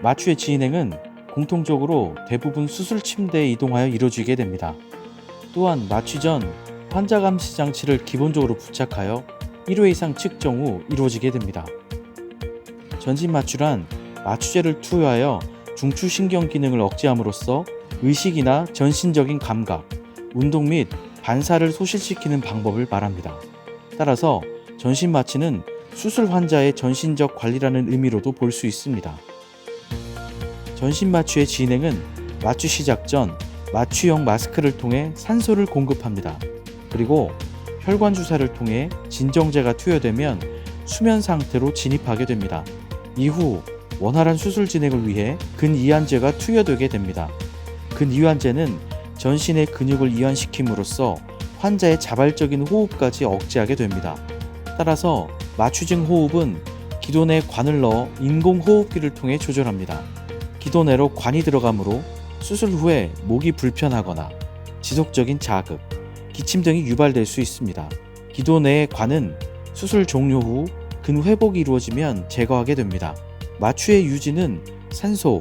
마취의 진행은 공통적으로 대부분 수술 침대에 이동하여 이루어지게 됩니다. 또한 마취 전 환자 감시 장치를 기본적으로 부착하여 1회 이상 측정 후 이루어지게 됩니다. 전신 마취란 마취제를 투여하여 중추신경 기능을 억제함으로써 의식이나 전신적인 감각, 운동 및 반사를 소실시키는 방법을 말합니다. 따라서 전신 마취는 수술 환자의 전신적 관리라는 의미로도 볼 수 있습니다. 전신 마취의 진행은 마취 시작 전 마취용 마스크를 통해 산소를 공급합니다. 그리고 혈관 주사를 통해 진정제가 투여되면 수면 상태로 진입하게 됩니다. 이후 원활한 수술 진행을 위해 근이완제가 투여되게 됩니다. 근이완제는 전신의 근육을 이완시킴으로써 환자의 자발적인 호흡까지 억제하게 됩니다. 따라서 마취증 호흡은 기도 내 관을 넣어 인공호흡기를 통해 조절합니다. 기도 내로 관이 들어가므로 수술 후에 목이 불편하거나 지속적인 자극, 기침 등이 유발될 수 있습니다. 기도 내의 관은 수술 종료 후 근회복이 이루어지면 제거하게 됩니다. 마취의 유지는 산소,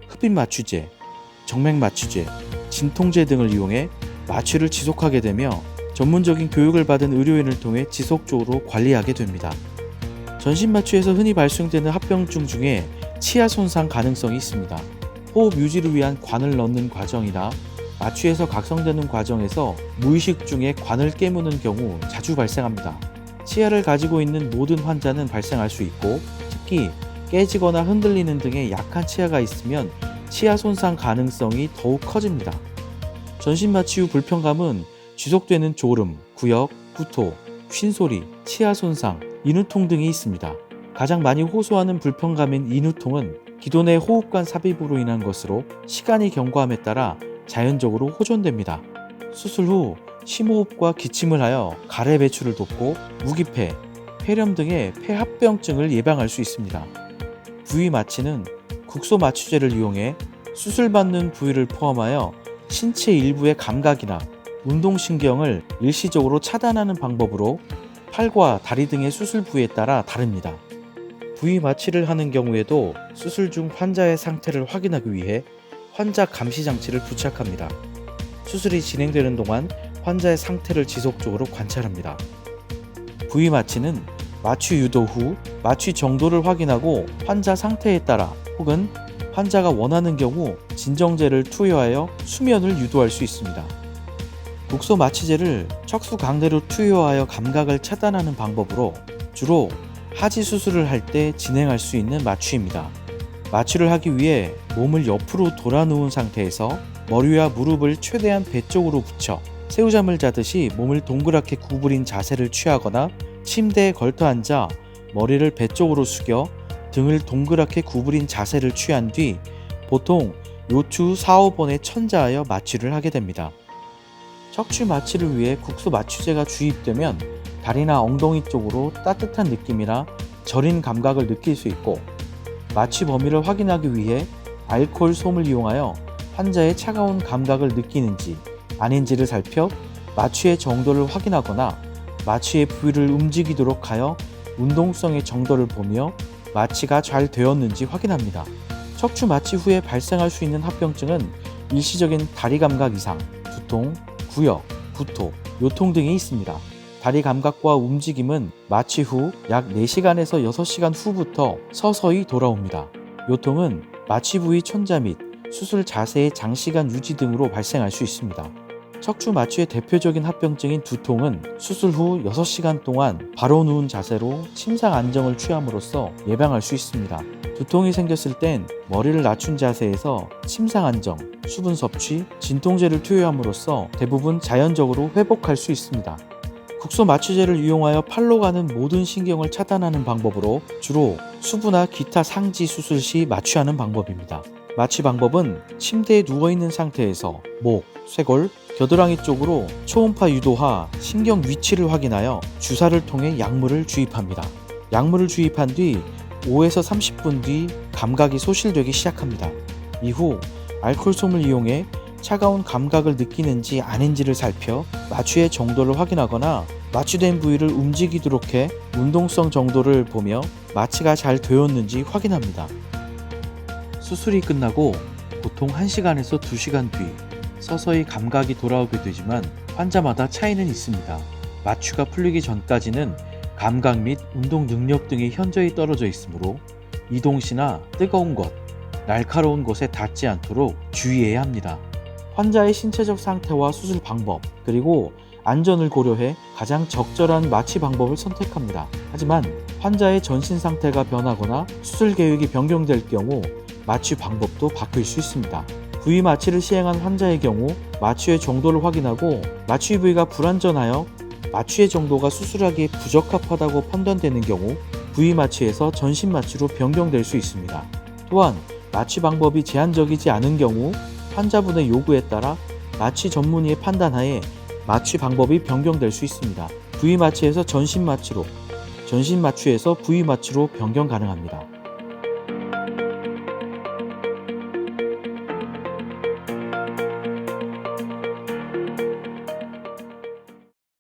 흡입 마취제, 정맥 마취제, 진통제 등을 이용해 마취를 지속하게 되며 전문적인 교육을 받은 의료인을 통해 지속적으로 관리하게 됩니다. 전신 마취에서 흔히 발생되는 합병증 중에 치아 손상 가능성이 있습니다. 호흡 유지를 위한 관을 넣는 과정이나 마취에서 각성되는 과정에서 무의식 중에 관을 깨무는 경우 자주 발생합니다. 치아를 가지고 있는 모든 환자는 발생할 수 있고, 특히 깨지거나 흔들리는 등의 약한 치아가 있으면 치아 손상 가능성이 더욱 커집니다. 전신 마취 후 불편감은 지속되는 졸음, 구역, 구토, 쉰소리, 치아 손상, 인후통 등이 있습니다. 가장 많이 호소하는 불편감인 인후통은 기도 내 호흡관 삽입으로 인한 것으로 시간이 경과함에 따라 자연적으로 호전됩니다. 수술 후 심호흡과 기침을 하여 가래 배출을 돕고 무기폐, 폐렴 등의 폐합병증을 예방할 수 있습니다. 부위 마취는 국소 마취제를 이용해 수술받는 부위를 포함하여 신체 일부의 감각이나 운동신경을 일시적으로 차단하는 방법으로 팔과 다리 등의 수술 부위에 따라 다릅니다. 부위 마취를 하는 경우에도 수술 중 환자의 상태를 확인하기 위해 환자 감시 장치를 부착합니다. 수술이 진행되는 동안 환자의 상태를 지속적으로 관찰합니다. 부위 마취는 마취 유도 후 마취 정도를 확인하고 환자 상태에 따라 혹은 환자가 원하는 경우 진정제를 투여하여 수면을 유도할 수 있습니다. 국소 마취제를 척수 강내로 투여하여 감각을 차단하는 방법으로 주로 하지 수술을 할 때 진행할 수 있는 마취입니다. 마취를 하기 위해 몸을 옆으로 돌아 누운 상태에서 머리와 무릎을 최대한 배 쪽으로 붙여 새우잠을 자듯이 몸을 동그랗게 구부린 자세를 취하거나 침대에 걸터 앉아 머리를 배 쪽으로 숙여 등을 동그랗게 구부린 자세를 취한 뒤 보통 요추 4-5번에 천자하여 마취를 하게 됩니다. 척추 마취를 위해 국소 마취제가 주입되면 다리나 엉덩이 쪽으로 따뜻한 느낌이나 저린 감각을 느낄 수 있고, 마취 범위를 확인하기 위해 알코올 솜을 이용하여 환자의 차가운 감각을 느끼는지 아닌지를 살펴 마취의 정도를 확인하거나 마취의 부위를 움직이도록 하여 운동성의 정도를 보며 마취가 잘 되었는지 확인합니다. 척추 마취 후에 발생할 수 있는 합병증은 일시적인 다리 감각 이상, 두통, 구역, 구토, 요통 등이 있습니다. 다리 감각과 움직임은 마취 후 약 4시간에서 6시간 후부터 서서히 돌아옵니다. 요통은 마취 부위 천자 및 수술 자세의 장시간 유지 등으로 발생할 수 있습니다. 척추 마취의 대표적인 합병증인 두통은 수술 후 6시간 동안 바로 누운 자세로 침상 안정을 취함으로써 예방할 수 있습니다. 두통이 생겼을 땐 머리를 낮춘 자세에서 침상 안정, 수분 섭취, 진통제를 투여함으로써 대부분 자연적으로 회복할 수 있습니다. 국소 마취제를 이용하여 팔로 가는 모든 신경을 차단하는 방법으로 주로 수부나 기타 상지 수술 시 마취하는 방법입니다. 마취 방법은 침대에 누워있는 상태에서 목, 쇄골, 겨드랑이 쪽으로 초음파 유도하 신경 위치를 확인하여 주사를 통해 약물을 주입합니다. 약물을 주입한 뒤 5에서 30분 뒤 감각이 소실되기 시작합니다. 이후 알코올솜을 이용해 차가운 감각을 느끼는지 아닌지를 살펴 마취의 정도를 확인하거나 마취된 부위를 움직이도록 해 운동성 정도를 보며 마취가 잘 되었는지 확인합니다. 수술이 끝나고 보통 1시간에서 2시간 뒤 서서히 감각이 돌아오게 되지만 환자마다 차이는 있습니다. 마취가 풀리기 전까지는 감각 및 운동 능력 등이 현저히 떨어져 있으므로 이동시나 뜨거운 것, 날카로운 것에 닿지 않도록 주의해야 합니다. 환자의 신체적 상태와 수술 방법, 그리고 안전을 고려해 가장 적절한 마취 방법을 선택합니다. 하지만 환자의 전신 상태가 변하거나 수술 계획이 변경될 경우 마취 방법도 바뀔 수 있습니다. 부위 마취를 시행한 환자의 경우 마취의 정도를 확인하고 마취 부위가 불완전하여 마취의 정도가 수술하기에 부적합하다고 판단되는 경우 부위 마취에서 전신 마취로 변경될 수 있습니다. 또한 마취 방법이 제한적이지 않은 경우 환자분의 요구에 따라 마취 전문의의 판단하에 마취 방법이 변경될 수 있습니다. 부위 마취에서 전신 마취로, 전신 마취에서 부위 마취로 변경 가능합니다.